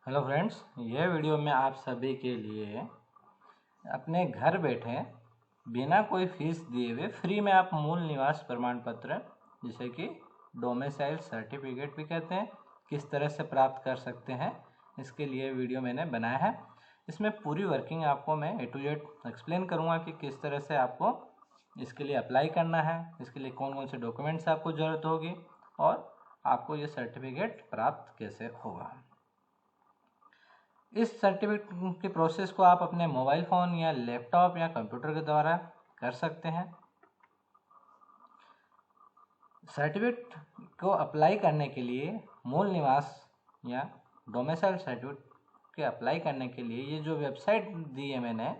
Hello friends, यह video में आप सभी के लिए अपने घर बैठे बिना कोई फीस दिए हुए फ्री में आप मूल निवास प्रमाण पत्र जिसे कि डोमिसाइल सर्टिफिकेट भी कहते हैं, किस तरह से प्राप्त कर सकते हैं, इसके लिए वीडियो मैंने बनाया है। इसमें पूरी वर्किंग आपको मैं A to Z एक्सप्लेन करूँगा कि किस तरह से आपको इसके लिए अप्लाई करना है, इसके लिए कौन कौन से डॉक्यूमेंट्स आपको ज़रूरत होगी और आपको ये सर्टिफिकेट प्राप्त कैसे होगा। इस सर्टिफिकेट की प्रोसेस को आप अपने मोबाइल फ़ोन या लैपटॉप या कंप्यूटर के द्वारा कर सकते हैं। सर्टिफिकेट को अप्लाई करने के लिए मूल निवास या डोमिसाइल सर्टिफिकेट के अप्लाई करने के लिए ये जो वेबसाइट दी है मैंने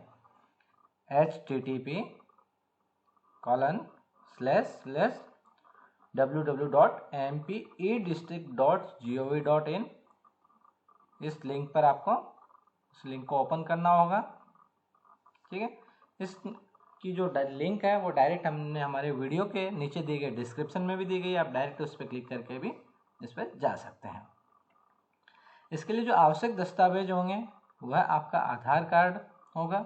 http://www.mpe-district.gov.in इस लिंक पर आपको इस लिंक को ओपन करना होगा। ठीक है, इस की जो लिंक है वो डायरेक्ट हमने हमारे वीडियो के नीचे दिए गए डिस्क्रिप्शन में भी दी गई, आप डायरेक्ट उस पर क्लिक करके भी इस पर जा सकते हैं। इसके लिए जो आवश्यक दस्तावेज होंगे वह आपका आधार कार्ड होगा।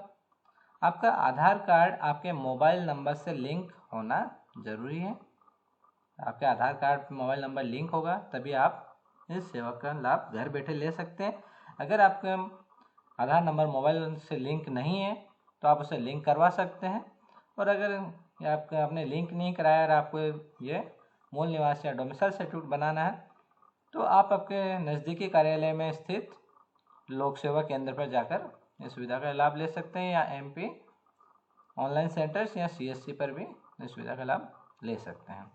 आपका आधार कार्ड आपके मोबाइल नंबर से लिंक होना जरूरी है। आपके आधार कार्ड मोबाइल नंबर लिंक होगा तभी आप इस सेवा का लाभ घर बैठे ले सकते हैं। अगर आपका आधार नंबर मोबाइल से लिंक नहीं है तो आप उसे लिंक करवा सकते हैं। और अगर आपने लिंक नहीं कराया और आपको ये मूल निवास या डोमिसाइल सर्टिफिकेट बनाना है तो आप आपके नज़दीकी कार्यालय में स्थित लोक सेवा केंद्र पर जाकर इस सुविधा का लाभ ले सकते हैं, या MP ऑनलाइन सेंटर्स या CSC पर भी इस सुविधा का लाभ ले सकते हैं।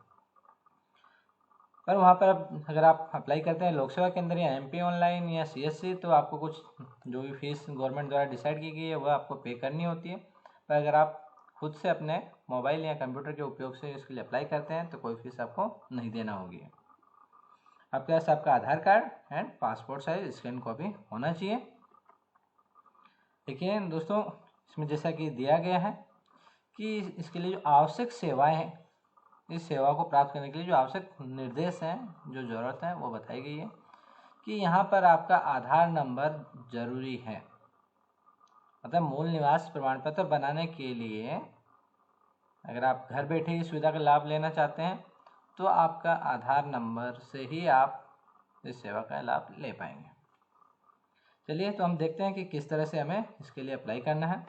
पर वहाँ पर अगर आप अप्लाई करते हैं लोक सेवा केंद्र या MP ऑनलाइन या CSC तो आपको कुछ जो भी फीस गवर्नमेंट द्वारा डिसाइड की गई है वह आपको पे करनी होती है। पर अगर आप खुद से अपने मोबाइल या कंप्यूटर के उपयोग से इसके लिए अप्लाई करते हैं तो कोई फीस आपको नहीं देना होगी। आपके पास आपका Aadhaar card and passport size scan copy होना चाहिए। देखिए दोस्तों, इसमें जैसा कि दिया गया है कि इसके लिए जो आवश्यक सेवाएं हैं, इस सेवा को प्राप्त करने के लिए जो आवश्यक निर्देश हैं, जो ज़रूरत है वो बताई गई है कि यहाँ पर आपका आधार नंबर जरूरी है। मतलब मूल निवास प्रमाण पत्र बनाने के लिए अगर आप घर बैठे ही सुविधा का लाभ लेना चाहते हैं तो आपका आधार नंबर से ही आप इस सेवा का लाभ ले पाएंगे। चलिए तो हम देखते हैं कि किस तरह से हमें इसके लिए अप्लाई करना है।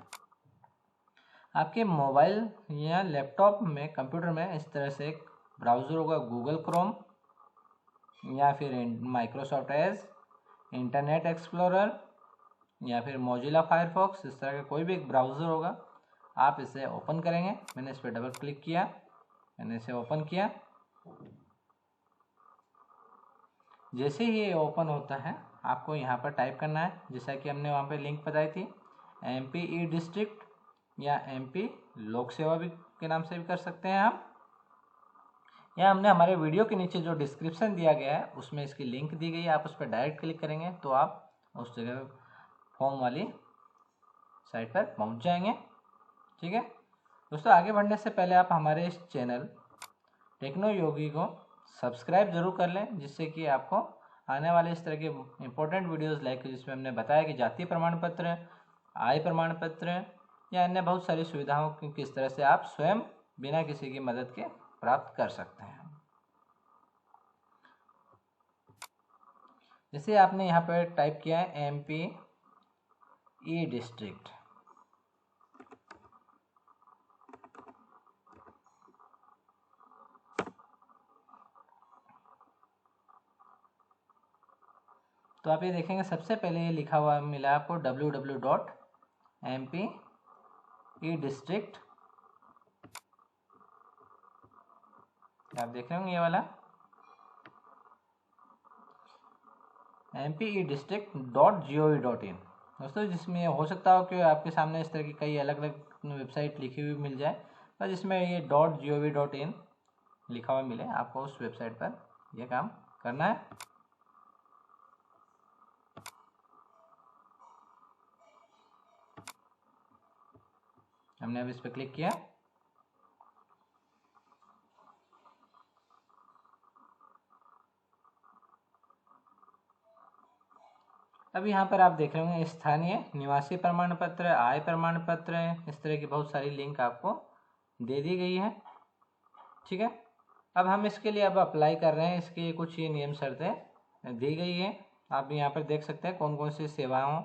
आपके मोबाइल या लैपटॉप में कंप्यूटर में इस तरह से एक ब्राउज़र होगा, गूगल क्रोम या फिर माइक्रोसॉफ्ट एज, इंटरनेट एक्सप्लोरर या फिर मोजिला फायरफॉक्स, इस तरह का कोई भी एक ब्राउज़र होगा। आप इसे ओपन करेंगे। मैंने इस पर डबल क्लिक किया, मैंने इसे ओपन किया। जैसे ही ये ओपन होता है आपको यहाँ पर टाइप करना है, जैसा कि हमने वहाँ पे लिंक बताई थी, MP-E-District या MP लोक सेवा भी के नाम से भी कर सकते हैं आप, या हमने हमारे वीडियो के नीचे जो डिस्क्रिप्शन दिया गया है उसमें इसकी लिंक दी गई है, आप उस पर डायरेक्ट क्लिक करेंगे तो आप उस जगह फॉर्म वाली साइट पर पहुँच जाएंगे। ठीक है दोस्तों, आगे बढ़ने से पहले आप हमारे इस चैनल टेक्नो योगी को सब्सक्राइब जरूर कर लें, जिससे कि आपको आने वाले इस तरह के इम्पोर्टेंट वीडियोस लाइक जिसमें हमने बताया कि जाति प्रमाण पत्र, आय प्रमाण पत्र या अन्य बहुत सारी सुविधाओं की किस तरह से आप स्वयं बिना किसी की मदद के प्राप्त कर सकते हैं। जैसे आपने यहाँ पर टाइप किया है MP-E-District, तो आप ये देखेंगे सबसे पहले ये लिखा हुआ मिला आपको www.mpe-district, आप देख रहे होंगे ये वाला mpe-district.gov.in। दोस्तों जिसमें हो सकता हो कि आपके सामने इस तरह की कई अलग अलग वेबसाइट लिखी हुई मिल जाए, पर जिसमें ये .gov.in लिखा हुआ मिले आपको उस वेबसाइट पर यह काम करना है। हमने अब इस पर क्लिक किया। अब यहाँ पर आप देख रहे होंगे स्थानीय निवासी प्रमाण पत्र, आय प्रमाण पत्र, इस तरह की बहुत सारी लिंक आपको दे दी गई है। ठीक है, अब हम इसके लिए अब अप्लाई कर रहे हैं। इसके कुछ ये नियम शर्तें दी गई है। आप यहाँ पर देख सकते हैं कौन कौन सी सेवाओं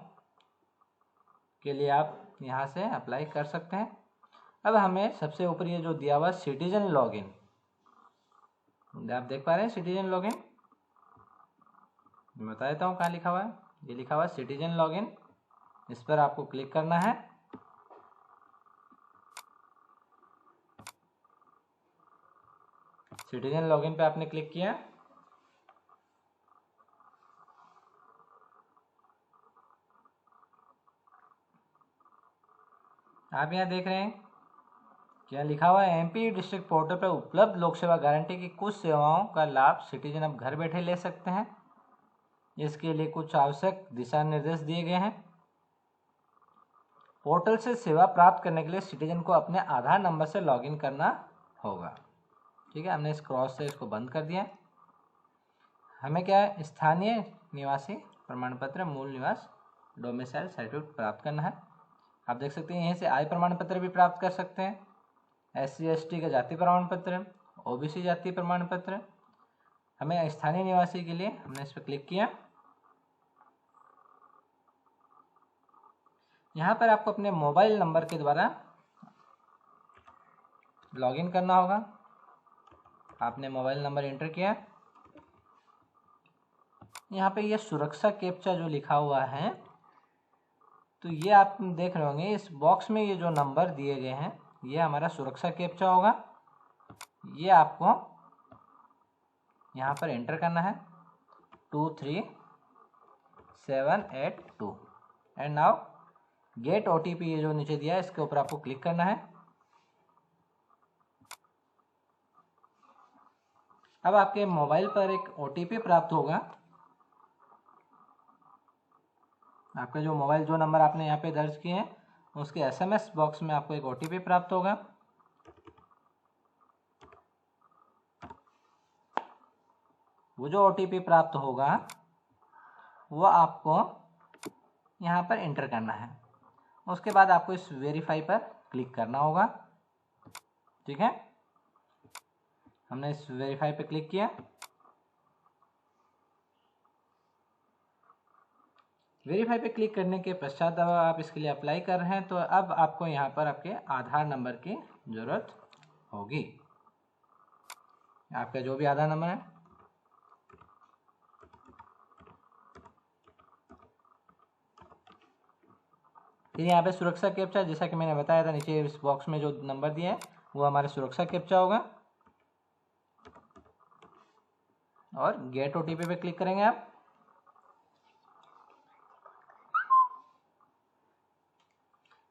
के लिए आप यहाँ से अप्लाई कर सकते हैं। अब हमें सबसे ऊपर ये जो दिया हुआ सिटीजन लॉगिन, आप देख पा रहे हैं सिटीजन लॉगिन, मैं बता देता हूँ कहाँ लिखा हुआ है। ये लिखा हुआ है सिटीजन लॉगिन, इस पर आपको क्लिक करना है। सिटीजन लॉगिन पे आपने क्लिक किया। आप यहाँ देख रहे हैं क्या लिखा हुआ है, एमपी डिस्ट्रिक्ट पोर्टल पर उपलब्ध लोक सेवा गारंटी की कुछ सेवाओं का लाभ सिटीजन अब घर बैठे ले सकते हैं। इसके लिए कुछ आवश्यक दिशा निर्देश दिए गए हैं। पोर्टल से सेवा प्राप्त करने के लिए सिटीजन को अपने आधार नंबर से लॉगिन करना होगा। ठीक है, हमने इस क्रॉस से इसको बंद कर दिया। हमें क्या है, स्थानीय निवासी प्रमाण पत्र, मूल निवास डोमिसाइल सर्टिफिकेट प्राप्त करना है। आप देख सकते हैं यहीं से आय प्रमाण पत्र भी प्राप्त कर सकते हैं, SC/ST का जाति प्रमाण पत्र, OBC जाति प्रमाण पत्र। हमें स्थानीय निवासी के लिए हमने इस पर क्लिक किया। यहाँ पर आपको अपने मोबाइल नंबर के द्वारा लॉगिन करना होगा। आपने मोबाइल नंबर एंटर किया। यहाँ पे ये सुरक्षा कैप्चा जो लिखा हुआ है, तो ये आप देख रहे होंगे इस बॉक्स में ये जो नंबर दिए गए हैं ये हमारा सुरक्षा कैप्चा होगा। ये आपको यहाँ पर एंटर करना है 23782 एंड नाउ गेट OTP, ये जो नीचे दिया है इसके ऊपर आपको क्लिक करना है। अब आपके मोबाइल पर एक OTP प्राप्त होगा। आपका जो मोबाइल जो नंबर आपने यहाँ पे दर्ज किए हैं उसके SMS बॉक्स में आपको एक OTP प्राप्त होगा। वो जो OTP प्राप्त होगा वो आपको यहाँ पर एंटर करना है। उसके बाद आपको इस वेरीफाई पर क्लिक करना होगा। ठीक है, हमने इस वेरीफाई पे क्लिक किया। वेरीफाई पे क्लिक करने के पश्चात अब आप इसके लिए अप्लाई कर रहे हैं, तो अब आपको यहाँ पर आपके आधार नंबर की ज़रूरत होगी। आपका जो भी आधार नंबर है, फिर यहाँ पे सुरक्षा कैप्चा, जैसा कि मैंने बताया था नीचे इस बॉक्स में जो नंबर दिया है वो हमारा सुरक्षा कैप्चा होगा। और गेट OTP पे क्लिक करेंगे आप।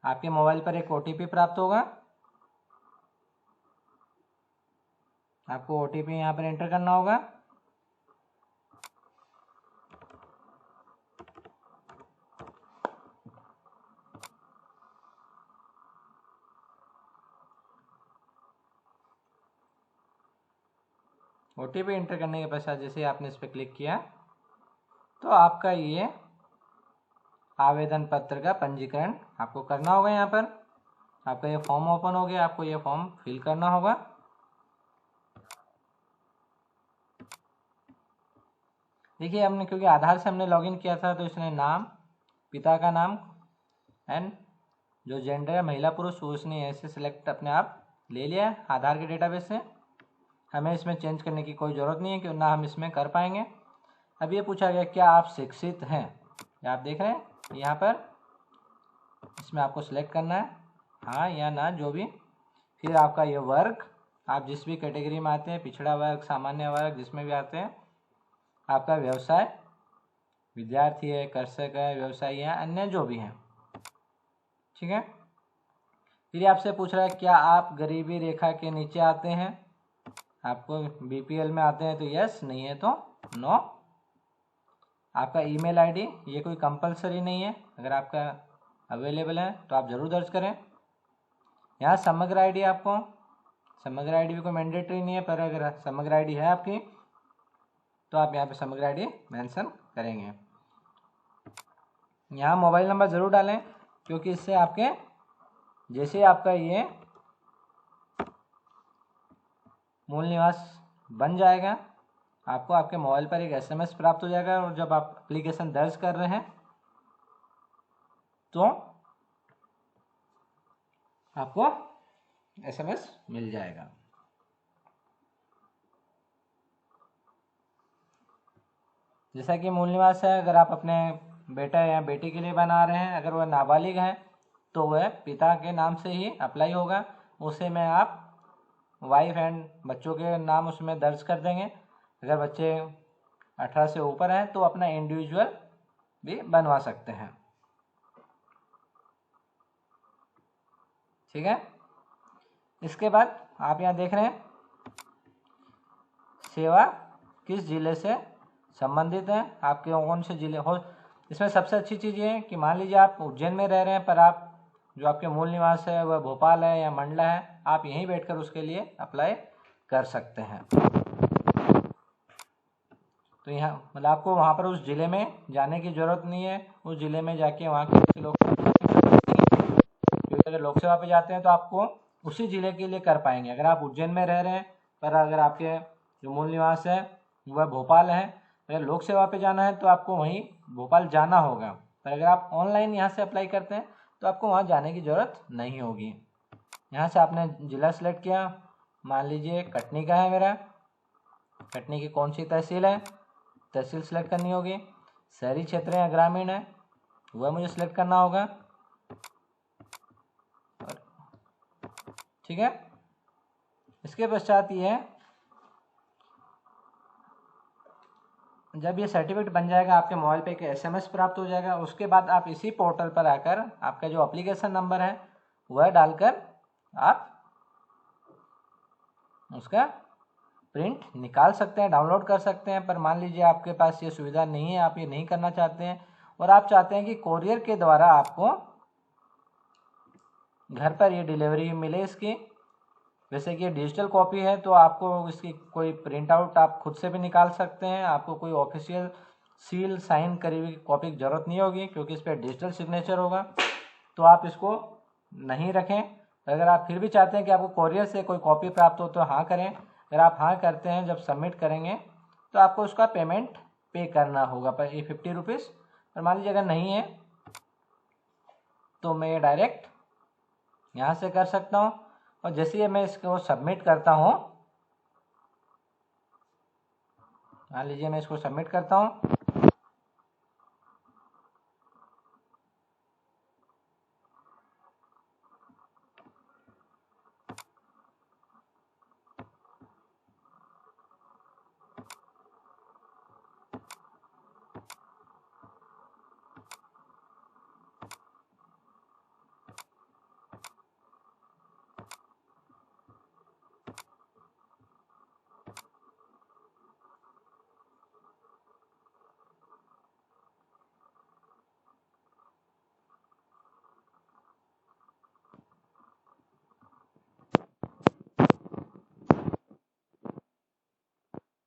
आपके मोबाइल पर एक OTP प्राप्त होगा। आपको OTP यहाँ पर एंटर करना होगा। OTP एंटर करने के पश्चात जैसे आपने इस पर क्लिक किया तो आपका ये आवेदन पत्र का पंजीकरण आपको करना होगा। यहाँ पर आपका ये फॉर्म ओपन हो गया, आपको ये फॉर्म फिल करना होगा। देखिए हमने क्योंकि आधार से हमने लॉगिन किया था तो इसने नाम, पिता का नाम एंड जो जेंडर है महिला पुरुष वो उसने ऐसे सिलेक्ट अपने आप ले लिया है आधार के डेटाबेस से। हमें इसमें चेंज करने की कोई ज़रूरत नहीं है क्यों ना हम इसमें कर पाएंगे। अब ये पूछा गया क्या आप शिक्षित हैं, आप देख रहे हैं यहाँ पर इसमें आपको सिलेक्ट करना है हाँ या ना जो भी। फिर आपका ये वर्ग, आप जिस भी कैटेगरी में आते हैं, पिछड़ा वर्ग, सामान्य वर्ग, जिसमें भी आते हैं। आपका व्यवसाय, विद्यार्थी है, कृषक है, व्यवसायी है, अन्य जो भी हैं। ठीक है, फिर आपसे पूछ रहा है क्या आप गरीबी रेखा के नीचे आते हैं। आपको BPL में आते हैं तो यस, नहीं है तो नो। आपका ईमेल आईडी ये कोई कंपलसरी नहीं है, अगर आपका अवेलेबल है तो आप ज़रूर दर्ज करें। यहाँ समग्र आईडी, आपको समग्र आईडी भी कोई मैंडेटरी नहीं है, पर अगर समग्र आईडी है आपकी तो आप यहाँ पे समग्र आईडी मेंशन करेंगे। यहाँ मोबाइल नंबर ज़रूर डालें, क्योंकि इससे आपके जैसे आपका ये मूल निवास बन जाएगा, आपको आपके मोबाइल पर एक SMS प्राप्त हो जाएगा, और जब आप एप्लीकेशन दर्ज कर रहे हैं तो आपको SMS मिल जाएगा। जैसा कि मूल निवास है, अगर आप अपने बेटा या बेटी के लिए बना रहे हैं, अगर वह नाबालिग है तो वह पिता के नाम से ही अप्लाई होगा, उसे में आप वाइफ एंड बच्चों के नाम उसमें दर्ज कर देंगे। अगर बच्चे 18 से ऊपर हैं तो अपना इंडिविजुअल भी बनवा सकते हैं। ठीक है। इसके बाद आप यहाँ देख रहे हैं सेवा किस जिले से संबंधित है, आपके कौन से जिले हो। इसमें सबसे अच्छी चीज़ ये है कि मान लीजिए आप उज्जैन में रह रहे हैं, पर आप जो आपके मूल निवास है वह भोपाल है या मंडला है, आप यहीं बैठकर उसके लिए अप्लाई कर सकते हैं। तो यहाँ मतलब आपको वहाँ पर उस ज़िले में जाने की ज़रूरत नहीं है, उस ज़िले में जाके वहाँ के लोग, क्योंकि अगर लोक सेवा पे जाते हैं तो आपको उसी ज़िले के लिए कर पाएंगे। अगर आप उज्जैन में रह रहे हैं पर अगर आपके जो मूल निवास है वह भोपाल है, अगर लोक सेवा पे जाना है तो आपको वहीं भोपाल जाना होगा। पर अगर आप ऑनलाइन यहाँ से अप्लाई करते हैं तो आपको वहाँ जाने की ज़रूरत नहीं होगी। यहाँ से आपने ज़िला सेलेक्ट किया, मान लीजिए कटनी का है मेरा, कटनी की कौन सी तहसील है, तहसील सेलेक्ट करनी होगी। शहरी क्षेत्र या ग्रामीण है वह मुझे सेलेक्ट करना होगा। ठीक है। इसके पश्चात ये है, जब ये सर्टिफिकेट बन जाएगा आपके मोबाइल पे एक SMS प्राप्त हो जाएगा। उसके बाद आप इसी पोर्टल पर आकर आपका जो एप्लीकेशन नंबर है वह डालकर आप उसका प्रिंट निकाल सकते हैं, डाउनलोड कर सकते हैं। पर मान लीजिए आपके पास ये सुविधा नहीं है, आप ये नहीं करना चाहते हैं और आप चाहते हैं कि कोरियर के द्वारा आपको घर पर ये डिलीवरी मिले इसकी, वैसे कि डिजिटल कॉपी है तो आपको इसकी कोई प्रिंट आउट आप खुद से भी निकाल सकते हैं, आपको कोई ऑफिशियल सील साइन करी हुई कॉपी की ज़रूरत नहीं होगी, क्योंकि इस पर डिजिटल सिग्नेचर होगा। तो आप इसको नहीं रखें। अगर आप फिर भी चाहते हैं कि आपको कोरियर से कोई कॉपी प्राप्त हो तो हाँ करें। अगर आप हाँ करते हैं, जब सबमिट करेंगे तो आपको उसका पेमेंट पे करना होगा पर 50 रुपीज़। और मान लीजिए अगर नहीं है तो मैं डायरेक्ट यहाँ से कर सकता हूँ। और जैसे ही मैं इसको सबमिट करता हूँ, मान लीजिए मैं इसको सबमिट करता हूँ,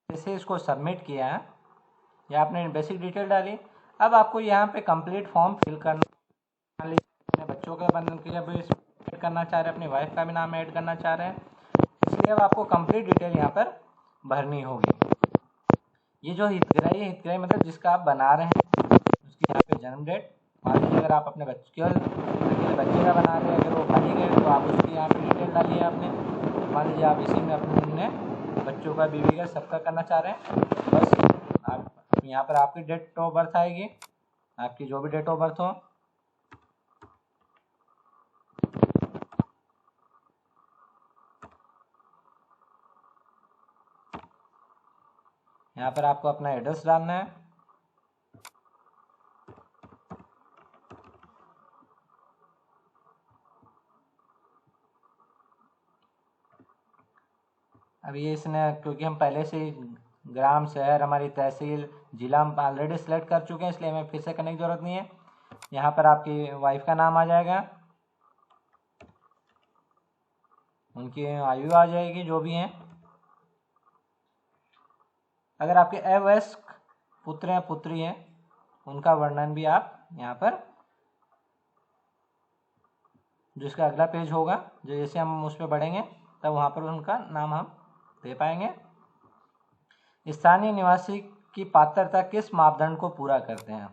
जैसे इसको सबमिट किया है या आपने बेसिक डिटेल डाली, अब आपको यहाँ पे कंप्लीट फॉर्म फिल करना। मान लीजिए अपने बच्चों का बंधन के लिए भी ऐड करना चाह रहे हैं, अपनी वाइफ का भी नाम ऐड करना चाह रहे हैं, इसलिए अब आपको कंप्लीट डिटेल यहाँ पर भरनी होगी। ये जो हितग्राही मतलब जिसका आप बना रहे हैं उसकी यहाँ पे जन्म डेट, मान लीजिए अगर आप अपने बच्चे का बना रहे हैं, अगर वो बालिग है तो आप उसकी यहाँ पे डिटेल डालिए आपने। मान लीजिए आप इसी में अपने बच्चों का, बीवी का, सबका करना चाह रहे हैं, बस आप यहाँ पर आपकी डेट ऑफ बर्थ आएगी, आपकी जो भी डेट ऑफ बर्थ हो। यहाँ पर आपको अपना एड्रेस डालना है। अब ये इसने, क्योंकि हम पहले से ही ग्राम, शहर, हमारी तहसील, जिला हम ऑलरेडी सेलेक्ट कर चुके हैं, इसलिए हमें फिर से करने की ज़रूरत नहीं है। यहाँ पर आपकी वाइफ का नाम आ जाएगा, उनकी आयु आ जाएगी जो भी हैं। अगर आपके अवयस्क पुत्र या पुत्री हैं उनका वर्णन भी आप यहाँ पर जो इसका अगला पेज होगा, जो जैसे हम उस पर बढ़ेंगे तब वहाँ पर उनका नाम हम दे पाएंगे। स्थानीय निवासी की पात्रता किस मापदंड को पूरा करते हैं?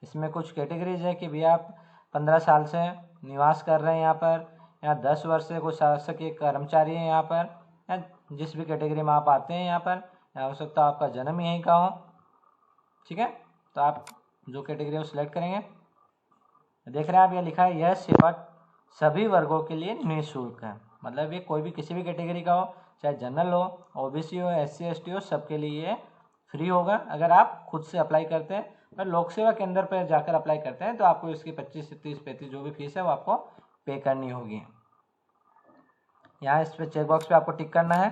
इसमें कुछ कैटेगरीज है कि भैया आप 15 साल से निवास कर रहे हैं यहाँ पर, या 10 वर्ष से कोई शासकीय कर्मचारी है यहाँ पर, या जिस भी कैटेगरी में आप आते हैं यहाँ पर, या हो सकता है आपका जन्म यहीं का हो। ठीक है, तो आप जो कैटेगरी है वो सिलेक्ट करेंगे। देख रहे हैं आप, ये लिखा है यह सेवा सभी वर्गों के लिए निःशुल्क है। मतलब ये कोई भी किसी भी कैटेगरी का हो, चाहे जनरल हो, ओबीसी हो, SC ST हो, सबके लिए ये फ्री होगा। अगर आप खुद से अप्लाई करते हैं और लोक सेवा केंद्र पर जाकर अप्लाई करते हैं तो आपको इसकी 25 से 30 35 जो भी फीस है वो आपको पे करनी होगी। यहाँ इस पर चेकबॉक्स पे आपको टिक करना है।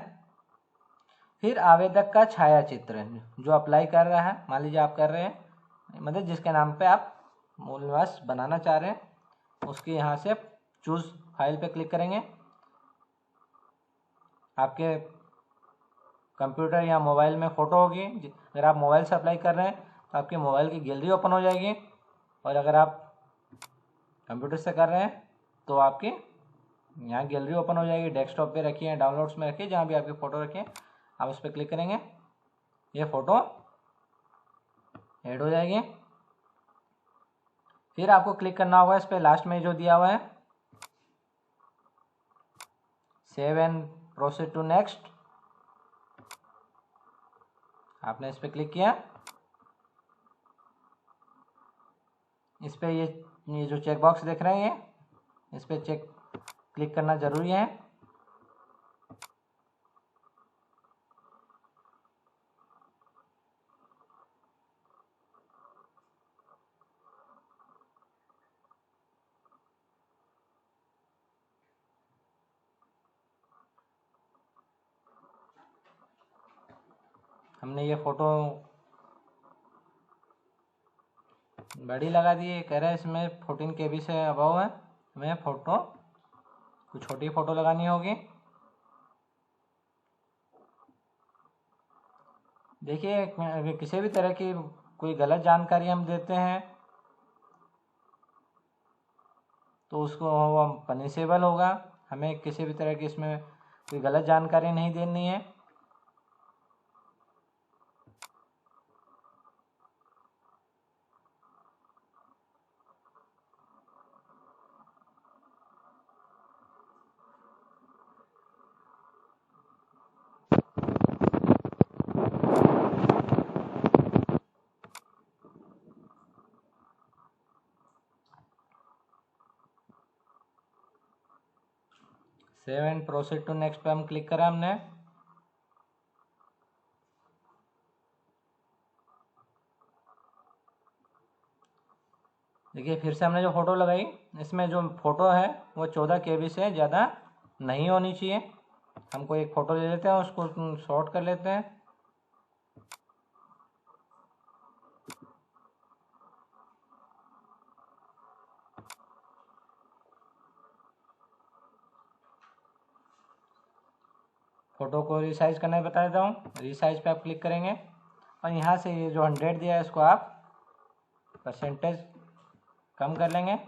फिर आवेदक का छाया चित्र, जो अप्लाई कर रहा है, मान लीजिए आप कर रहे हैं, मतलब जिसके नाम पे आप मूल निवास बनाना चाह रहे हैं, उसके यहाँ से चूज फाइल पे क्लिक करेंगे। आपके कंप्यूटर या मोबाइल में फ़ोटो होगी। अगर आप मोबाइल से अप्लाई कर रहे हैं तो आपके मोबाइल की गैलरी ओपन हो जाएगी, और अगर आप कंप्यूटर से कर रहे हैं तो आपकी यहाँ गैलरी ओपन हो जाएगी। डेस्कटॉप पे रखिए, डाउनलोड्स में रखिए, जहाँ भी आपकी फ़ोटो रखिए आप उस पर क्लिक करेंगे, ये फ़ोटो ऐड हो जाएगी। फिर आपको क्लिक करना होगा इस पर, लास्ट में जो दिया हुआ है save and proceed to next, आपने इस पर क्लिक किया। इस पर ये जो चेक बॉक्स देख रहे हैं, इस पर क्लिक करना जरूरी है। हमने ये फ़ोटो बड़ी लगा दी है, कह रहे हैं इसमें 14 KB से अबव है, हमें फ़ोटो कुछ छोटी फ़ोटो लगानी होगी। देखिए, किसी भी तरह की कोई गलत जानकारी हम देते हैं तो उसको वो पनिशेबल होगा। हमें किसी भी तरह की इसमें कोई गलत जानकारी नहीं देनी है। Save and proceed to next पे हम क्लिक करा हमने। देखिए, फिर से हमने जो फ़ोटो लगाई, इसमें जो फ़ोटो है वो 14 KB से ज़्यादा नहीं होनी चाहिए। हमको एक फ़ोटो ले लेते हैं, उसको शॉर्ट कर लेते हैं। फ़ोटो को रिसाइज करना बता देता हूँ। रिसाइज पे आप क्लिक करेंगे और यहाँ से ये जो 100 दिया है इसको आप परसेंटेज कम कर लेंगे।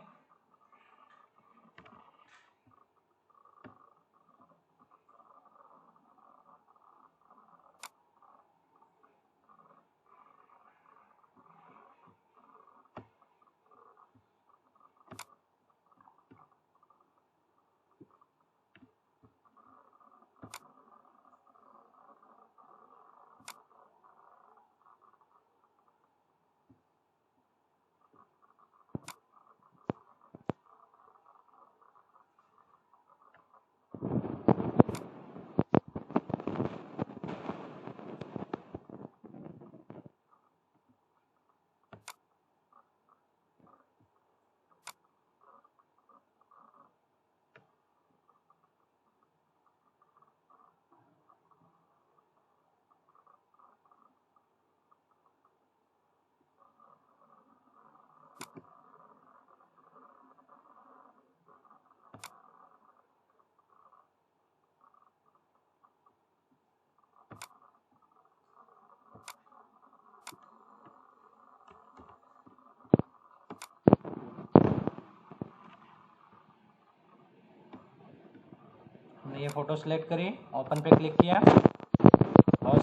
ये फ़ोटो सेलेक्ट करी, ओपन पे क्लिक किया और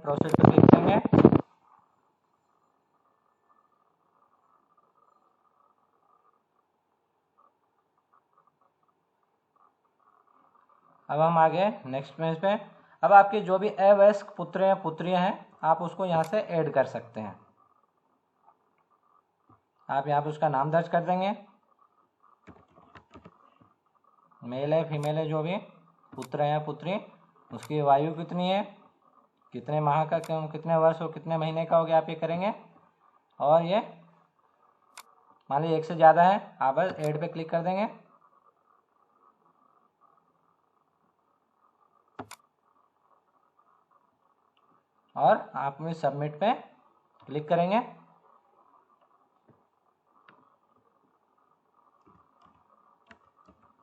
प्रोसेस पे क्लिक करेंगे। अब हम आगे नेक्स्ट पेज पे। अब आपके जो भी अवयस्क पुत्र या पुत्रियां हैं आप उसको यहाँ से ऐड कर सकते हैं। आप यहाँ पे उसका नाम दर्ज कर देंगे, मेल है फीमेल है जो भी पुत्र है या पुत्री, उसकी आयु कितनी है, कितने माह का, कितने वर्ष और कितने महीने का हो गया, आप ये करेंगे। और ये मान लीजिए 1 से ज़्यादा है, आप बस ऐड पे क्लिक कर देंगे। और आप में सबमिट पे क्लिक करेंगे।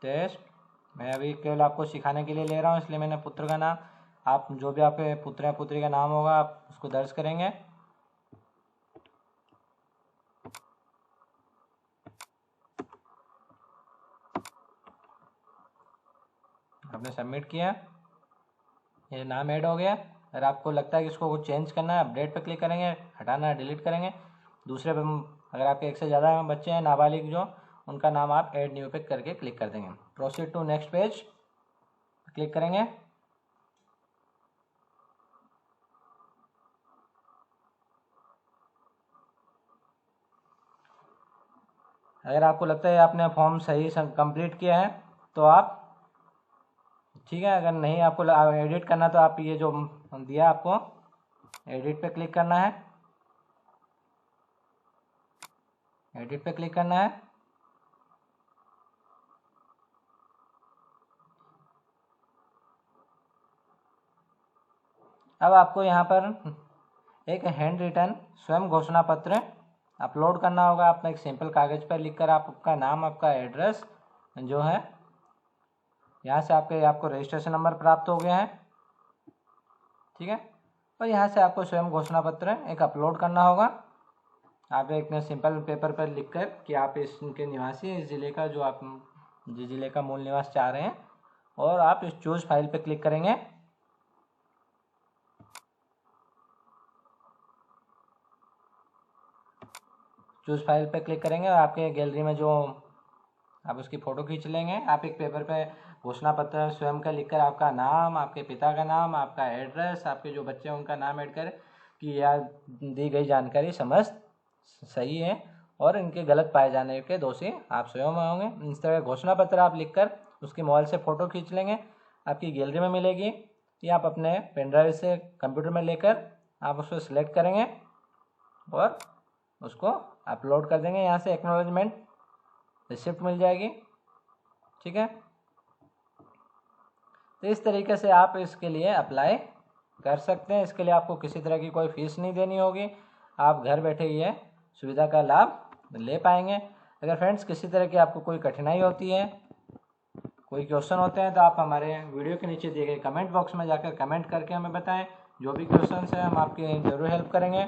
टेस्ट मैं अभी केवल आपको सिखाने के लिए ले रहा हूँ, इसलिए मैंने पुत्र का नाम, आप जो भी आपके पुत्र या पुत्री का नाम होगा आप उसको दर्ज करेंगे। आपने सबमिट किया, ये नाम ऐड हो गया। अगर आपको लगता है कि इसको कुछ चेंज करना है, अपडेट पे क्लिक करेंगे, हटाना है डिलीट करेंगे। दूसरे पे अगर आपके 1 से ज़्यादा बच्चे हैं नाबालिग जो, उनका नाम आप ऐड न्यू पे करके क्लिक कर देंगे। Proceed to next page click करेंगे। अगर आपको लगता है आपने फॉर्म सही कंप्लीट किया है तो आप ठीक है, अगर नहीं आपको एडिट करना तो आप ये जो दिया आपको एडिट पे क्लिक करना है, एडिट पे क्लिक करना है। अब आपको यहाँ पर एक हैंड रिटन स्वयं घोषणा पत्र अपलोड करना होगा। आप एक सिंपल कागज़ पर लिखकर आपका नाम, आपका एड्रेस जो है, यहाँ से आपको रजिस्ट्रेशन नंबर प्राप्त हो गया है, ठीक है। और यहाँ से आपको स्वयं घोषणा पत्र एक अपलोड करना होगा। आप एक सिंपल पेपर पर लिखकर कि आप इनके निवासी, इस ज़िले का, जो आप जिस ज़िले का मूल निवास चाह रहे हैं, और आप इस चूज फाइल पे क्लिक करेंगे। चूज फाइल पे क्लिक करेंगे और आपके गैलरी में जो आप उसकी फ़ोटो खींच लेंगे। आप एक पेपर पे घोषणा पत्र स्वयं का लिखकर आपका नाम, आपके पिता का नाम, आपका एड्रेस, आपके जो बच्चे हैं उनका नाम ऐड करें कि यह दी गई जानकारी समस्त सही है और इनके गलत पाए जाने के दोषी आप स्वयं होंगे। इस तरह घोषणा पत्र आप लिखकर उसकी मोबाइल से फ़ोटो खींच लेंगे, आपकी गैलरी में मिलेगी, या आप अपने पेन ड्राइव से कंप्यूटर में लेकर आप उसको सिलेक्ट करेंगे और उसको अपलोड कर देंगे। यहाँ से एक्नॉलेजमेंट रिसिप्ट मिल जाएगी, ठीक है। तो इस तरीके से आप इसके लिए अप्लाई कर सकते हैं। इसके लिए आपको किसी तरह की कोई फीस नहीं देनी होगी, आप घर बैठे ये सुविधा का लाभ ले पाएंगे। अगर फ्रेंड्स किसी तरह की आपको कोई कठिनाई होती है, कोई क्वेश्चन होते हैं, तो आप हमारे वीडियो के नीचे दिए गए कमेंट बॉक्स में जाकर कमेंट करके हमें बताएं। जो भी क्वेश्चन है हम आपकी ज़रूर हेल्प करेंगे।